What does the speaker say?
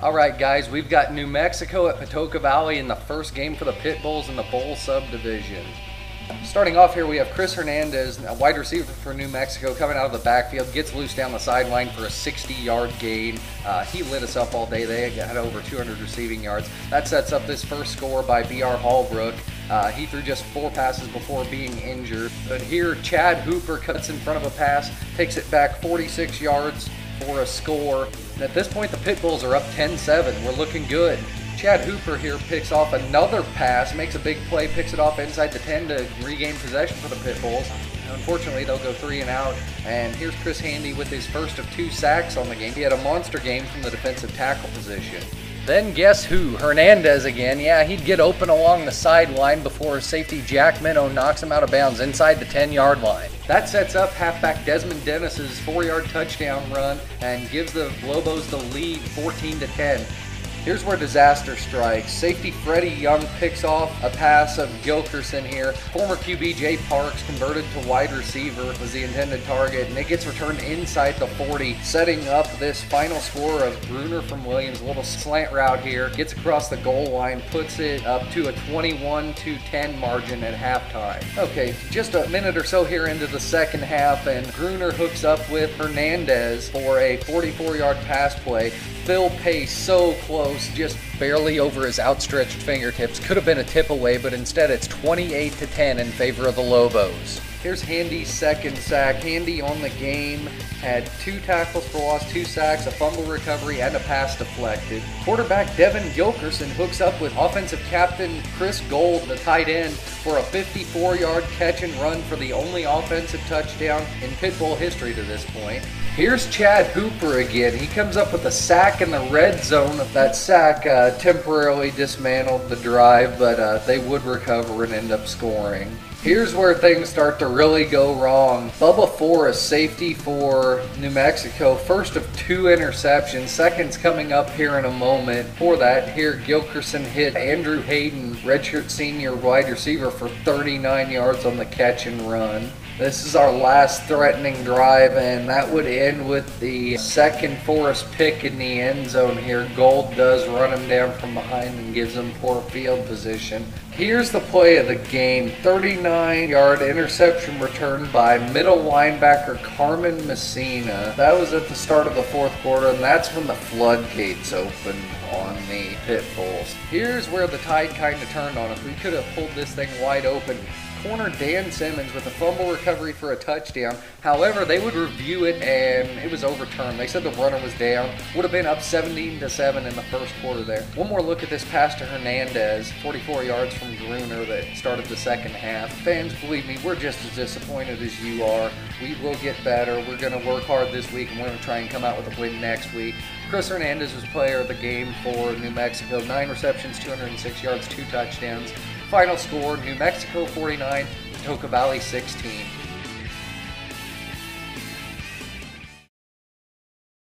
All right, guys, we've got New Mexico at Patoka Valley in the first game for the Pittbulls in the Bowl subdivision. Starting off here, we have Chris Hernandez, a wide receiver for New Mexico, coming out of the backfield, gets loose down the sideline for a 60-yard gain. He lit us up all day. They had over 200 receiving yards. That sets up this first score by B.R. Hallbrook. He threw just 4 passes before being injured. But here, Chad Hooper cuts in front of a pass, takes it back 46 yards for a score. And at this point, the Pittbulls are up 10-7. We're looking good. Chad Hooper here picks off another pass, makes a big play, picks it off inside the 10 to regain possession for the Pittbulls. Unfortunately, they'll go 3 and out. And here's Chris Handy with his first of 2 sacks on the game. He had a monster game from the defensive tackle position. Then guess who? Hernandez again. Yeah, he'd get open along the sideline before safety Jack Minnow knocks him out of bounds inside the 10-yard line. That sets up halfback Desmond Dennis's 4-yard touchdown run and gives the Lobos the lead 14-10. Here's where disaster strikes. Safety Freddie Young picks off a pass of Gilkerson here. Former QB Jay Parks, converted to wide receiver, was the intended target, and it gets returned inside the 40, setting up this final score of Gruner from Williams. A little slant route here, gets across the goal line, puts it up to a 21-10 margin at halftime. Okay, just a minute or so here into the second half, and Gruner hooks up with Hernandez for a 44-yard pass play. Phil Pace so close, just barely over his outstretched fingertips. Could have been a tip away, but instead it's 28-10 in favor of the Lobos. Here's Handy's second sack. Handy on the game had 2 tackles for loss, 2 sacks, a fumble recovery, and a pass deflected. Quarterback Devin Gilkerson hooks up with offensive captain Chris Gold, the tight end, for a 54-yard catch and run for the only offensive touchdown in Pittbull history to this point. Here's Chad Hooper again. He comes up with a sack in the red zone. That sack temporarily dismantled the drive, but they would recover and end up scoring. Here's where things start to really go wrong. Bubba Forrest, safety for New Mexico, first of 2 interceptions. Second's coming up here in a moment. For that, here Gilkerson hit Andrew Hayden, redshirt senior wide receiver, for 39 yards on the catch and run. This is our last threatening drive, and that would end with the second Forrest pick in the end zone here. Gold does run him down from behind and gives him poor field position. Here's the play of the game. 39-yard interception return by middle linebacker Carmen Messina. That was at the start of the 4th quarter, and that's when the floodgates opened on the Pittbulls. Here's where the tide kind of turned on us. We could have pulled this thing wide open. Corner Dan Simmons with a fumble recovery for a touchdown. However, they would review it and it was overturned. They said the runner was down. Would have been up 17-7 in the first quarter there. One more look at this pass to Hernandez, 44 yards from Gruner that started the second half. Fans, believe me, we're just as disappointed as you are. We will get better. We're going to work hard this week, and we're going to try and come out with a win next week. Chris Hernandez was player of the game for New Mexico. 9 receptions, 206 yards, 2 touchdowns. Final score, New Mexico 49, Patoka Valley 16.